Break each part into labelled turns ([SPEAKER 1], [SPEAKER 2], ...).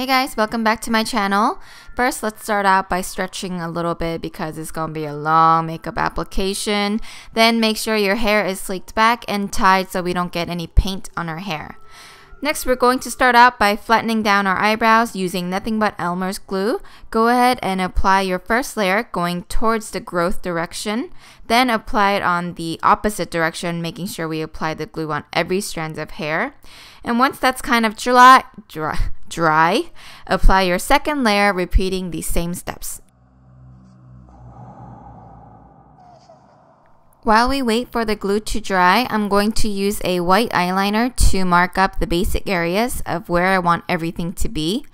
[SPEAKER 1] guys, welcome back to my channel. First, let's start out by stretching a little bit because it's going to be a long makeup application. Then make sure your hair is sleeked back and tied so we don't get any paint on our hair. Next, we're going to start out by flattening down our eyebrows using nothing but Elmer's Glue. Go ahead and apply your first layer going towards the growth direction. Then apply it on the opposite direction, making sure we apply the glue on every strand of hair. And once that's kind of dry, apply your second layer, repeating the same steps. While we wait for the glue to dry, I'm going to use a white eyeliner to mark up the basic areas of where I want everything to be.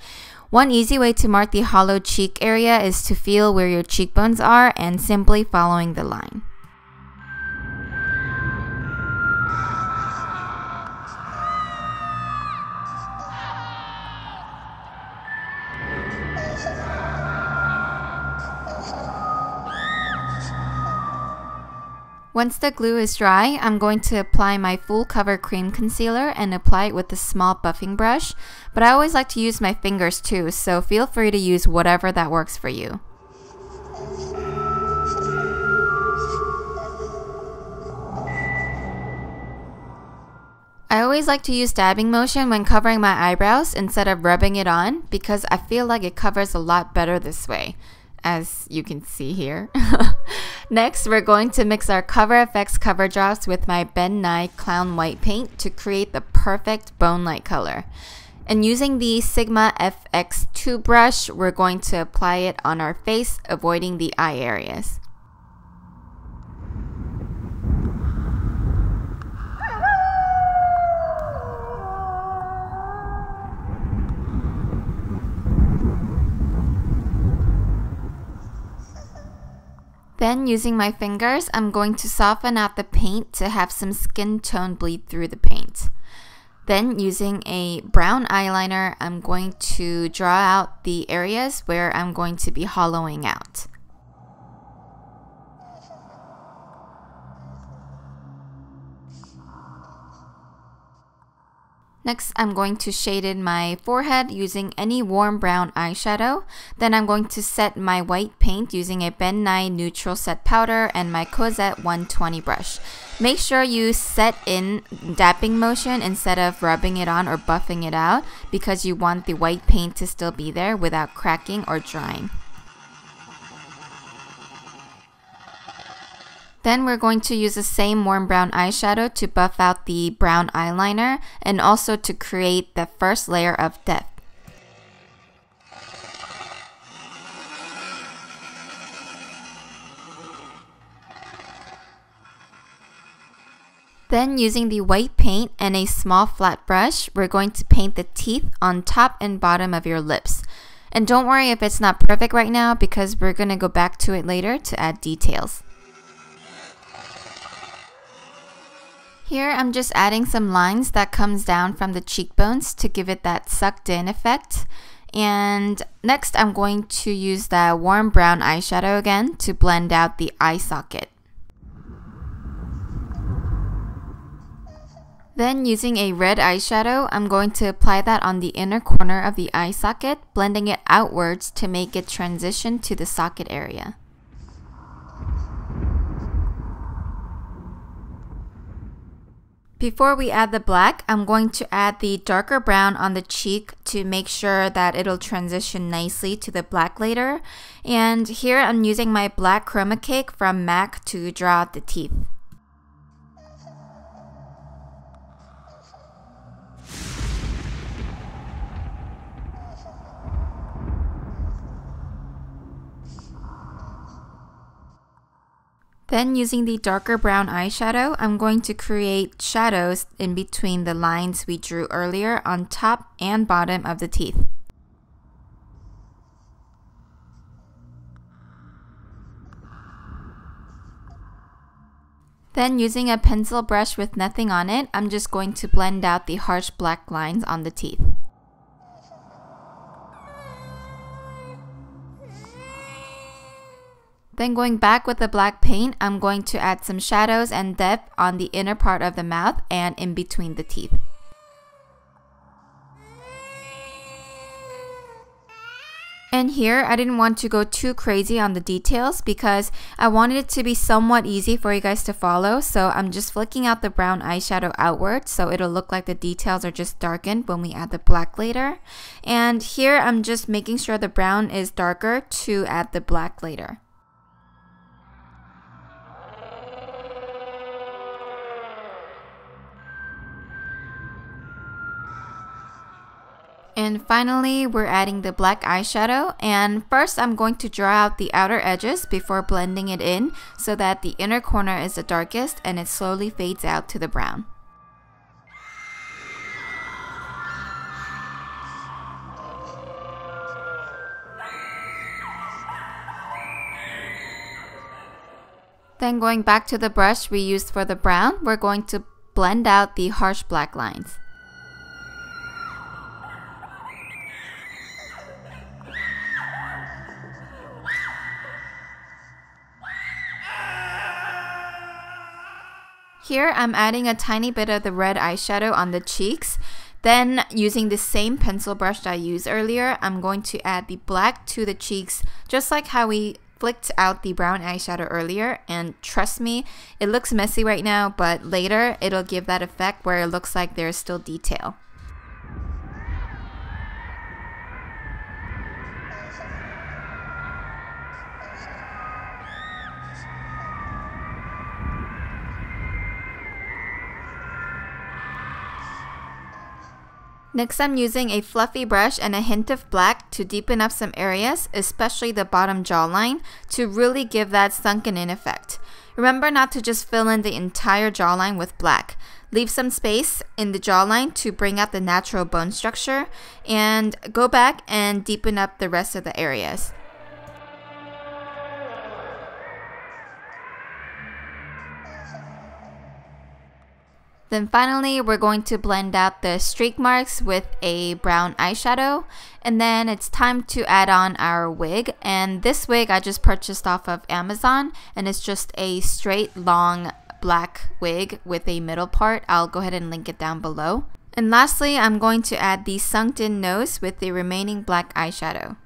[SPEAKER 1] One easy way to mark the hollow cheek area is to feel where your cheekbones are and simply following the line. Once the glue is dry, I'm going to apply my full cover cream concealer and apply it with a small buffing brush, but I always like to use my fingers too, so feel free to use whatever that works for you. I always like to use dabbing motion when covering my eyebrows instead of rubbing it on because I feel like it covers a lot better this way, as you can see here. Next, we're going to mix our Cover FX cover drops with my NYE Clown White paint to create the perfect bone-like color. And using the Sigma FX2 brush, we're going to apply it on our face, avoiding the eye areas. Then, using my fingers, I'm going to soften out the paint to have some skin tone bleed through the paint. Then, using a brown eyeliner, I'm going to draw out the areas where I'm going to be hollowing out. Next, I'm going to shade in my forehead using any warm brown eyeshadow. Then I'm going to set my white paint using a NYE Neutral Set Powder and my Cosette 120 brush. Make sure you set in dapping motion instead of rubbing it on or buffing it out because you want the white paint to still be there without cracking or drying. Then we're going to use the same warm brown eyeshadow to buff out the brown eyeliner and also to create the first layer of depth. Then using the white paint and a small flat brush, we're going to paint the teeth on top and bottom of your lips. And don't worry if it's not perfect right now because we're going to go back to it later to add details. Here, I'm just adding some lines that comes down from the cheekbones to give it that sucked in effect. And next, I'm going to use that warm brown eyeshadow again to blend out the eye socket. Then, using a red eyeshadow, I'm going to apply that on the inner corner of the eye socket, blending it outwards to make it transition to the socket area. Before we add the black, I'm going to add the darker brown on the cheek to make sure that it'll transition nicely to the black later. And here I'm using my black Chromacake from MAC to draw out the teeth. Then using the darker brown eyeshadow, I'm going to create shadows in between the lines we drew earlier on top and bottom of the teeth. Then using a pencil brush with nothing on it, I'm just going to blend out the harsh black lines on the teeth. Then going back with the black paint, I'm going to add some shadows and depth on the inner part of the mouth and in between the teeth. And here, I didn't want to go too crazy on the details because I wanted it to be somewhat easy for you guys to follow. So I'm just flicking out the brown eyeshadow outward so it'll look like the details are just darkened when we add the black later. And here, I'm just making sure the brown is darker to add the black later. And finally, we're adding the black eyeshadow, and first I'm going to draw out the outer edges before blending it in so that the inner corner is the darkest and it slowly fades out to the brown. Then going back to the brush we used for the brown, we're going to blend out the harsh black lines. Here, I'm adding a tiny bit of the red eyeshadow on the cheeks. Then, using the same pencil brush that I used earlier, I'm going to add the black to the cheeks, just like how we flicked out the brown eyeshadow earlier. And trust me, it looks messy right now, but later, it'll give that effect where it looks like there's still detail. Next, I'm using a fluffy brush and a hint of black to deepen up some areas, especially the bottom jawline, to really give that sunken in effect. Remember not to just fill in the entire jawline with black. Leave some space in the jawline to bring out the natural bone structure, and go back and deepen up the rest of the areas. Then finally, we're going to blend out the streak marks with a brown eyeshadow. And then it's time to add on our wig. And this wig I just purchased off of Amazon. And it's just a straight, long, black wig with a middle part. I'll go ahead and link it down below. And lastly, I'm going to add the sunk in nose with the remaining black eyeshadow.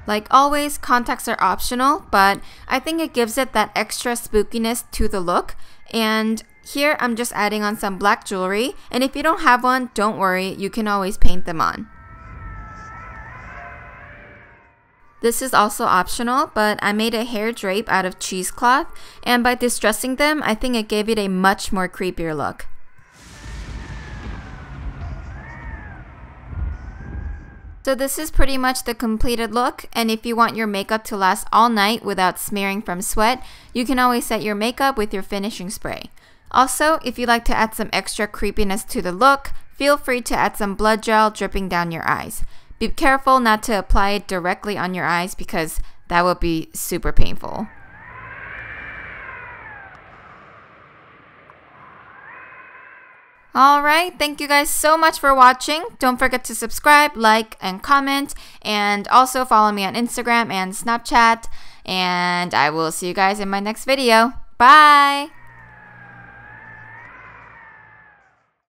[SPEAKER 1] Like always, contacts are optional, but I think it gives it that extra spookiness to the look. And here I'm just adding on some black jewelry, and if you don't have one, don't worry, you can always paint them on. This is also optional, but I made a hair drape out of cheesecloth, and by distressing them, I think it gave it a much more creepier look. So this is pretty much the completed look, and if you want your makeup to last all night without smearing from sweat, you can always set your makeup with your finishing spray. Also, if you'd like to add some extra creepiness to the look, feel free to add some blood gel dripping down your eyes. Be careful not to apply it directly on your eyes because that would be super painful. Alright, thank you guys so much for watching. Don't forget to subscribe, like, and comment. And also follow me on Instagram and Snapchat. And I will see you guys in my next video. Bye!